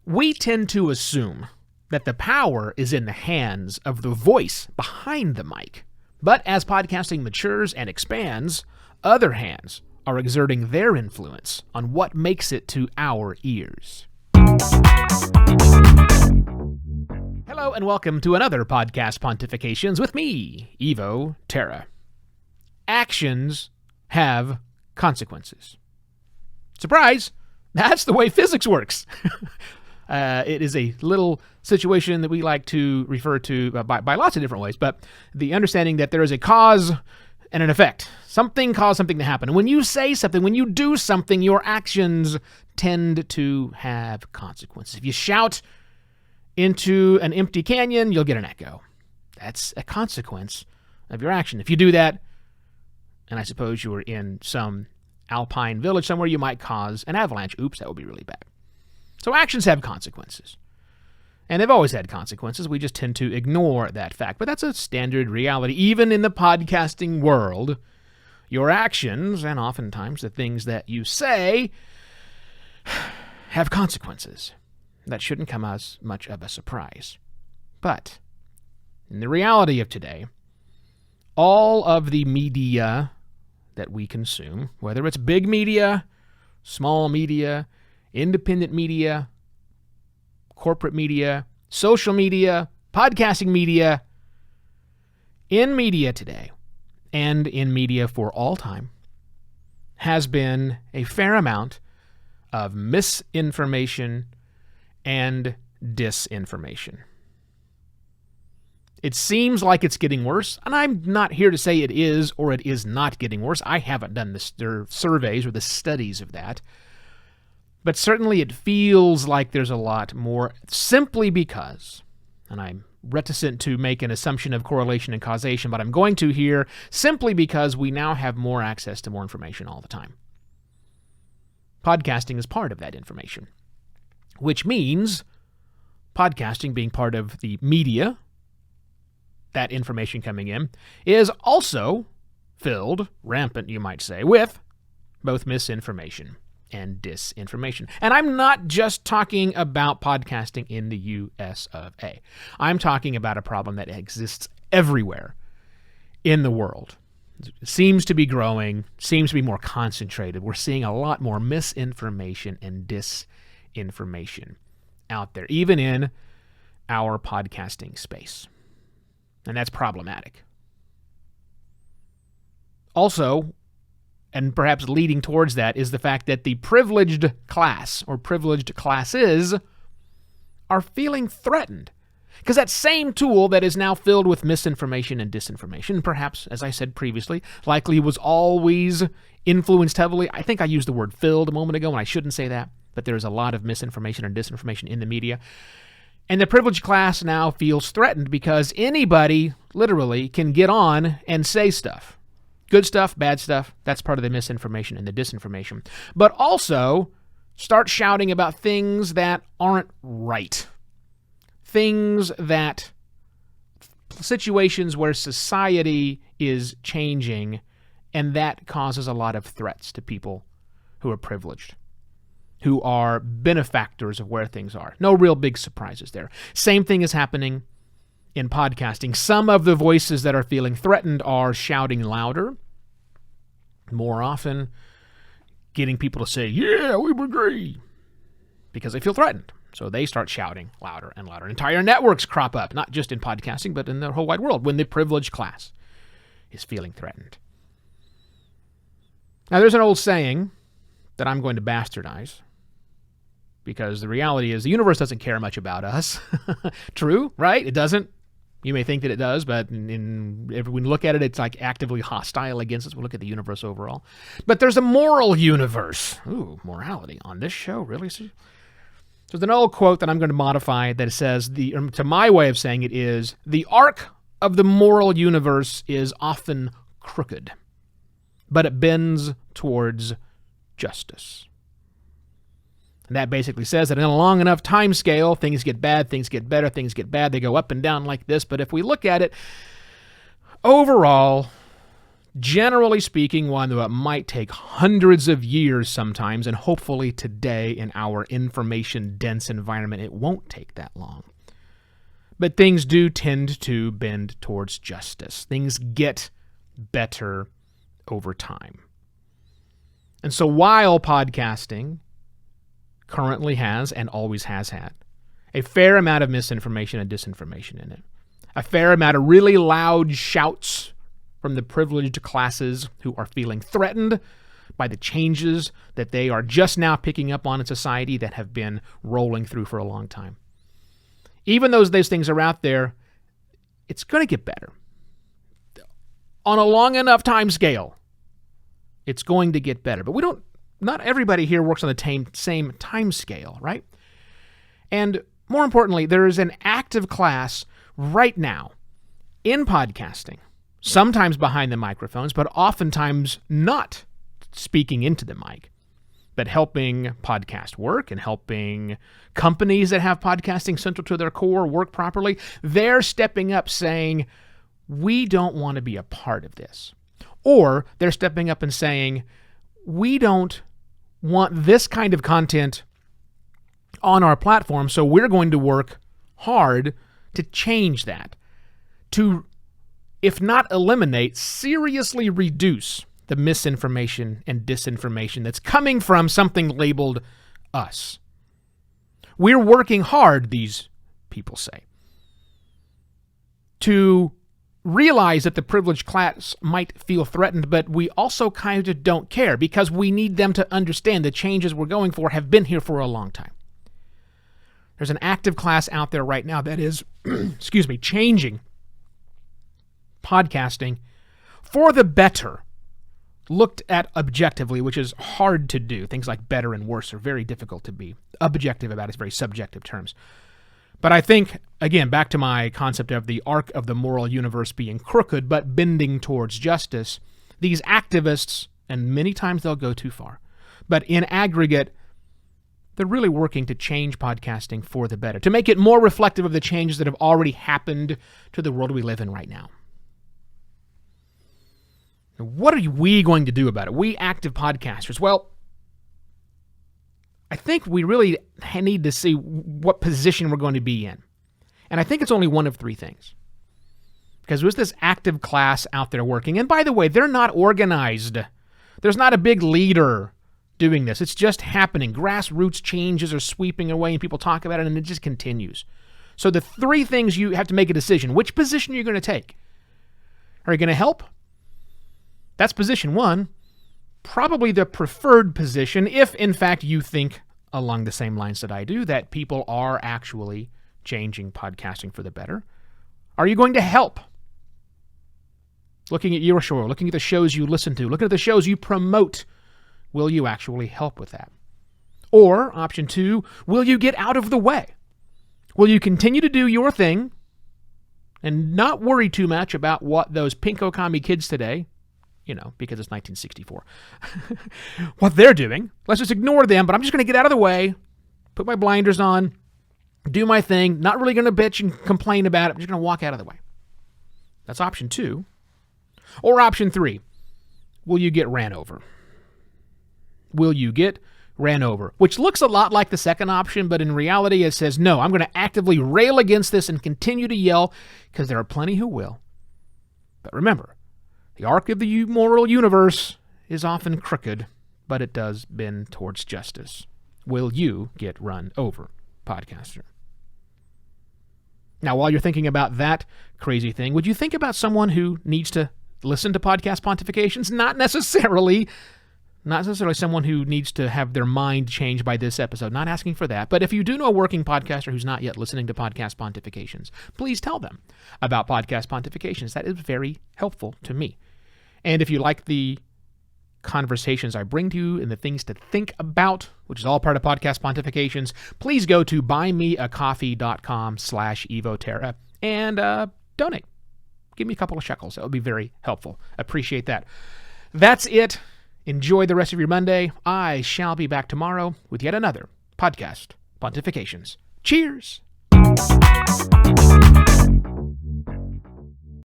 We tend to assume that the power is in the hands of the voice behind the mic. But as podcasting matures and expands, other hands are exerting their influence on what makes it to our ears. Hello and welcome to another podcast Pontifications with me, Evo Terra. Actions have consequences. Surprise! That's the way physics works. It is a little situation that we like to refer to by lots of different ways, but the understanding that there is a cause and an effect. Something caused something to happen. And when you say something, when you do something, your actions tend to have consequences. If you shout into an empty canyon, you'll get an echo. That's a consequence of your action. If you do that, and I suppose you were in some alpine village somewhere, you might cause an avalanche. Oops, that would be really bad. So actions have consequences. And they've always had consequences. We just tend to ignore that fact. But that's a standard reality. Even in the podcasting world, your actions, and oftentimes the things that you say, have consequences. That shouldn't come as much of a surprise. But in the reality of today, all of the media that we consume, whether it's big media, small media, independent media, corporate media, social media, podcasting media, in media today, and in media for all time, has been a fair amount of misinformation and disinformation. It seems like it's getting worse, and I'm not here to say it is or it is not getting worse. I haven't done the surveys or the studies of that. But certainly it feels like there's a lot more, simply because, and I'm reticent to make an assumption of correlation and causation, but I'm going to here, simply because we now have more access to more information all the time. Podcasting is part of that information, which means podcasting being part of the media, that information coming in, is also filled, rampant you might say, with both misinformation and disinformation. And I'm not just talking about podcasting in the US of A. I'm talking about a problem that exists everywhere in the world. It seems to be growing, seems to be more concentrated. We're seeing a lot more misinformation and disinformation out there, even in our podcasting space. And that's problematic. Also, and perhaps leading towards that, is the fact that the privileged class or privileged classes are feeling threatened. Because that same tool that is now filled with misinformation and disinformation, perhaps, as I said previously, likely was always influenced heavily. I think I used the word filled a moment ago, and I shouldn't say that, but there's a lot of misinformation and disinformation in the media. And the privileged class now feels threatened because anybody, literally, can get on and say stuff. Good stuff, bad stuff, that's part of the misinformation and the disinformation. But also start shouting about things that aren't right. Things that, situations where society is changing, and that causes a lot of threats to people who are privileged, who are benefactors of where things are. No real big surprises there. Same thing is happening in podcasting. Some of the voices that are feeling threatened are shouting louder, more often, getting people to say, yeah, we agree, because they feel threatened. So they start shouting louder and louder. Entire networks crop up, not just in podcasting, but in the whole wide world, when the privileged class is feeling threatened. Now, there's an old saying that I'm going to bastardize, because the reality is the universe doesn't care much about us. True, right? It doesn't. You may think that it does, but when we look at it, it's like actively hostile against us. We look at the universe overall. But there's a moral universe. Ooh, morality on this show, really? So there's an old quote that I'm going to modify that says, to my way of saying it is, the arc of the moral universe is often crooked, but it bends towards justice. And that basically says that in a long enough time scale, things get bad, things get better, things get bad. They go up and down like this. But if we look at it, overall, Generally speaking, one that might take hundreds of years sometimes, and hopefully today in our information-dense environment, it won't take that long. But things do tend to bend towards justice. Things get better over time. And so while podcasting currently has and always has had a fair amount of misinformation and disinformation in it, a fair amount of really loud shouts from the privileged classes who are feeling threatened by the changes that they are just now picking up on in society that have been rolling through for a long time. Even though those things are out there, it's going to get better. On a long enough time scale, it's going to get better. But not everybody here works on the same time scale, right? And more importantly, there is an active class right now in podcasting, sometimes behind the microphones, but oftentimes not speaking into the mic, but helping podcast work and helping companies that have podcasting central to their core work properly. They're stepping up saying, we don't want to be a part of this. Or they're stepping up and saying, we don't want this kind of content on our platform, so we're going to work hard to change that, to, if not eliminate, seriously reduce the misinformation and disinformation that's coming from something labeled us. We're working hard, these people say, to realize that the privileged class might feel threatened, but we also kind of don't care because we need them to understand the changes we're going for have been here for a long time. There's an active class out there right now that is, changing podcasting for the better, looked at objectively, which is hard to do. Things like better and worse are very difficult to be objective about. It's very subjective terms. But I think, again, back to my concept of the arc of the moral universe being crooked but bending towards justice, these activists, and many times they'll go too far, but in aggregate, they're really working to change podcasting for the better, to make it more reflective of the changes that have already happened to the world we live in right now. What are we going to do about it? We active podcasters. Well, I think we really need to see what position we're going to be in. And I think it's only one of three things. Because there's this active class out there working. And by the way, they're not organized. There's not a big leader doing this. It's just happening. Grassroots changes are sweeping away and people talk about it and it just continues. So the three things you have to make a decision. Which position are you going to take? Are you going to help? That's position one. Probably the preferred position if, in fact, you think along the same lines that I do, that people are actually changing podcasting for the better. Are you going to help? Looking at your show, looking at the shows you listen to, looking at the shows you promote, will you actually help with that? Or, option two, will you get out of the way? Will you continue to do your thing and not worry too much about what those pinko commie kids today, because it's 1964, what they're doing? Let's just ignore them, but I'm just going to get out of the way, put my blinders on, do my thing, not really going to bitch and complain about it. I'm just going to walk out of the way. That's option two. Or option three, will you get ran over? Will you get ran over? Which looks a lot like the second option, but in reality it says, no, I'm going to actively rail against this and continue to yell because there are plenty who will. But remember, the arc of the moral universe is often crooked, but it does bend towards justice. Will you get run over, podcaster? Now, while you're thinking about that crazy thing, would you think about someone who needs to listen to podcast pontifications? Not necessarily someone who needs to have their mind changed by this episode. Not asking for that. But if you do know a working podcaster who's not yet listening to podcast pontifications, please tell them about podcast pontifications. That is very helpful to me. And if you like the conversations I bring to you and the things to think about, which is all part of podcast pontifications, please go to buymeacoffee.com/evoterra and donate. Give me a couple of shekels. That would be very helpful. Appreciate that. That's it. Enjoy the rest of your Monday. I shall be back tomorrow with yet another podcast pontifications. Cheers!